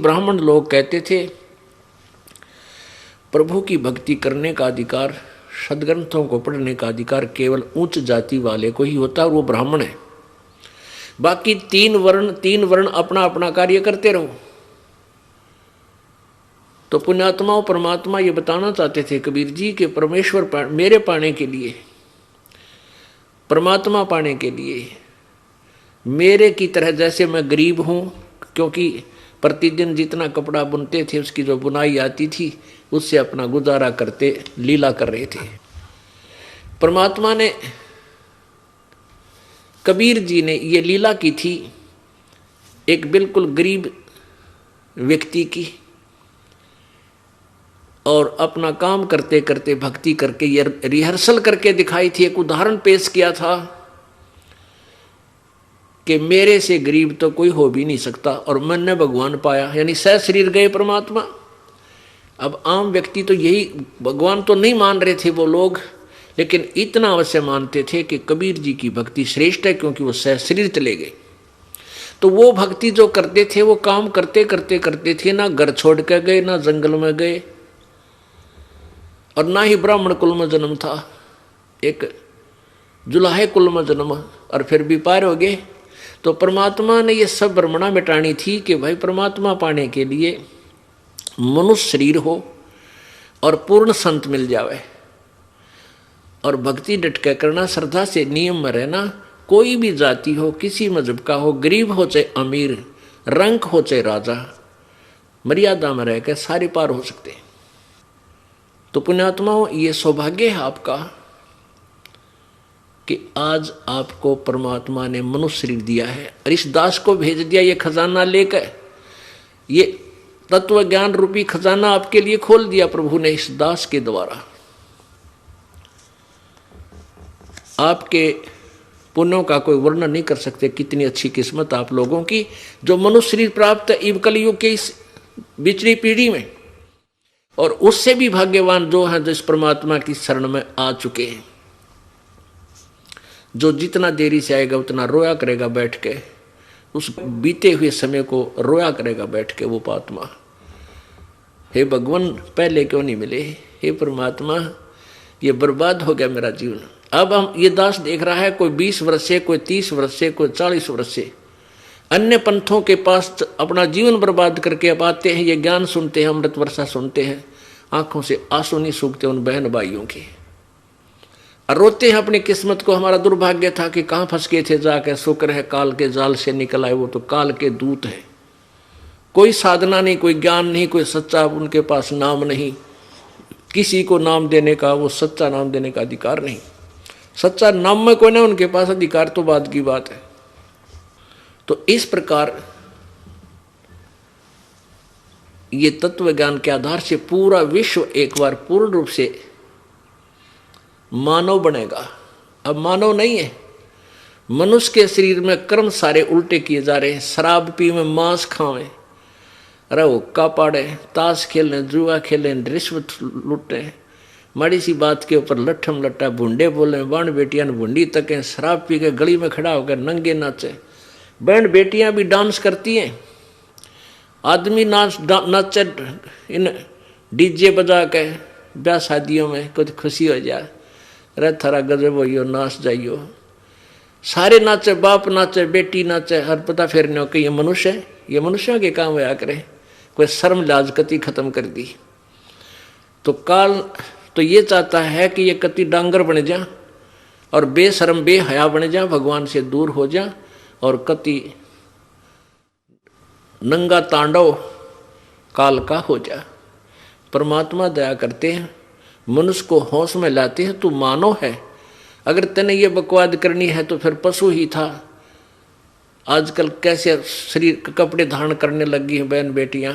ब्राह्मण लोग कहते थे प्रभु की भक्ति करने का अधिकार, सदग्रंथों को पढ़ने का अधिकार केवल उच्च जाति वाले को ही होता है, और वो ब्राह्मण है। बाकी तीन वर्ण अपना अपना कार्य करते रहो। तो पुण्यात्माओं, परमात्मा ये बताना चाहते थे कबीर जी के परमेश्वर मेरे पाने के लिए, परमात्मा पाने के लिए मेरे की तरह, जैसे मैं गरीब हूं, क्योंकि प्रतिदिन जितना कपड़ा बुनते थे उसकी जो बुनाई आती थी उससे अपना गुजारा करते लीला कर रहे थे। परमात्मा ने, कबीर जी ने ये लीला की थी एक बिल्कुल गरीब व्यक्ति की, और अपना काम करते करते भक्ति करके ये रिहर्सल करके दिखाई थी, एक उदाहरण पेश किया था कि मेरे से गरीब तो कोई हो भी नहीं सकता, और मैंने भगवान पाया, यानी सह शरीर गए परमात्मा। अब आम व्यक्ति तो यही, भगवान तो नहीं मान रहे थे वो लोग, लेकिन इतना अवश्य मानते थे कि कबीर जी की भक्ति श्रेष्ठ है, क्योंकि वो सह शरीर चले गए। तो वो भक्ति जो करते थे, वो काम करते करते करते थे, ना घर छोड़ के गए, ना जंगल में गए, और ना ही ब्राह्मण कुल में जन्म था, एक जुलाहे कुल में जन्म, और फिर भी पार हो गए। तो परमात्मा ने ये सब भ्रमणा मिटानी थी कि भाई परमात्मा पाने के लिए मनुष्य शरीर हो और पूर्ण संत मिल जावे, और भक्ति डट के करना, श्रद्धा से नियम में रहना। कोई भी जाति हो, किसी मजहब का हो, गरीब हो चाहे अमीर, रंक हो चाहे राजा, मर्यादा में रह कर सारे पार हो सकते हैं। तो पुण्यात्माओं, ये सौभाग्य है आपका कि आज आपको परमात्मा ने मनुष्य शरीर दिया है, और इस दास को भेज दिया ये खजाना लेकर, ये तत्व ज्ञान रूपी खजाना आपके लिए खोल दिया प्रभु ने इस दास के द्वारा। आपके पुण्यों का कोई वर्णन नहीं कर सकते, कितनी अच्छी किस्मत आप लोगों की, जो मनुष्य शरीर प्राप्त है इव कलयुग के इस बिछड़ी पीढ़ी में, और उससे भी भाग्यवान जो है, जो इस परमात्मा की शरण में आ चुके हैं। जो जितना देरी से आएगा उतना रोया करेगा बैठ के, उस बीते हुए समय को रोया करेगा बैठ के वो पात्मा। हे भगवान, पहले क्यों नहीं मिले? हे परमात्मा, ये बर्बाद हो गया मेरा जीवन। अब हम ये दास देख रहा है, कोई 20 वर्ष से, कोई 30 वर्ष से, कोई 40 वर्ष से अन्य पंथों के पास अपना जीवन बर्बाद करके अब आते हैं, ये ज्ञान सुनते हैं, अमृत वर्षा सुनते हैं, आंखों से आंसू नहीं सूखते उन बहन भाइयों के, और रोते हैं अपनी किस्मत को। हमारा दुर्भाग्य था कि कहाँ फंस गए थे जाके, शुक्र है काल के जाल से निकल आए, वो तो काल के दूत है। कोई साधना नहीं, कोई ज्ञान नहीं, कोई सच्चा उनके पास नाम नहीं, किसी को नाम देने का, वो सच्चा नाम देने का अधिकार नहीं। सच्चा नाम में कोई ना उनके पास अधिकार, तो बात की बात है। तो इस प्रकार ये तत्व ज्ञान के आधार से पूरा विश्व एक बार पूर्ण रूप से मानव बनेगा। अब मानव नहीं है, मनुष्य के शरीर में कर्म सारे उल्टे किए जा रहे हैं। शराब पीवे, मांस खावे, अरे हुक्का पाड़े, ताश खेलें, जुआ खेलें, रिश्वत लुटें, माड़ी सी बात के ऊपर लट्ठम लट्टा भुंडे बोले, बहन बेटियां भुंडी तकें, शराब पी के गली में खड़ा होकर नंगे नाचे। बहन बेटियां भी डांस करती हैं, आदमी नाचे इन डीजे बजा के ब्याह शादियों में, कुछ खुशी हो जाए, अरे थारा गजब हो नाच जाइयो, सारे नाचे, बाप नाचे, बेटी नाचे, हर पता फेरने हो कि ये मनुष्य है, ये मनुष्यों के काम होया करे। कोई शर्म लाज कति खत्म कर दी। तो काल तो ये चाहता है कि ये कति डांगर बन जा और बेशर्म बेहया बन जा, भगवान से दूर हो जा, और कति नंगा तांडव काल का हो जा। परमात्मा दया करते हैं, मनुष्य को होश में लाते हैं। तू मानव है, अगर तेने ये बकवाद करनी है तो फिर पशु ही था। आजकल कैसे शरीर कपड़े धारण करने लगी हैं बहन बेटियां,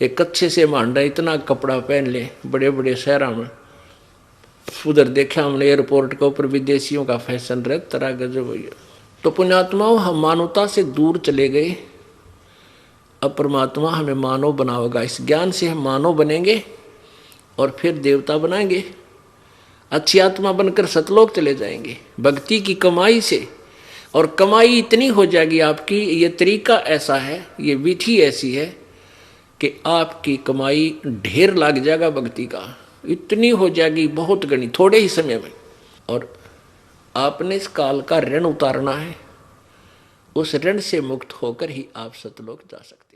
एक कच्छे से मांडा इतना कपड़ा पहन ले बड़े बड़े शहरों में। उधर देखा हमने एयरपोर्ट के ऊपर विदेशियों का फैशन रहे, तरह गजब हुई। तो पुण्यात्माओं, हम मानवता से दूर चले गए। अब परमात्मा हमें मानव बनावेगा। इस ज्ञान से हम मानव बनेंगे और फिर देवता बनाएंगे, अच्छी आत्मा बनकर सतलोक चले जाएंगे भक्ति की कमाई से। और कमाई इतनी हो जाएगी आपकी, ये तरीका ऐसा है, ये विधि ऐसी है कि आपकी कमाई ढेर लग जाएगा भक्ति का, इतनी हो जाएगी बहुत गणी थोड़े ही समय में। और आपने इस काल का ऋण उतारना है, उस ऋण से मुक्त होकर ही आप सतलोक जा सकते।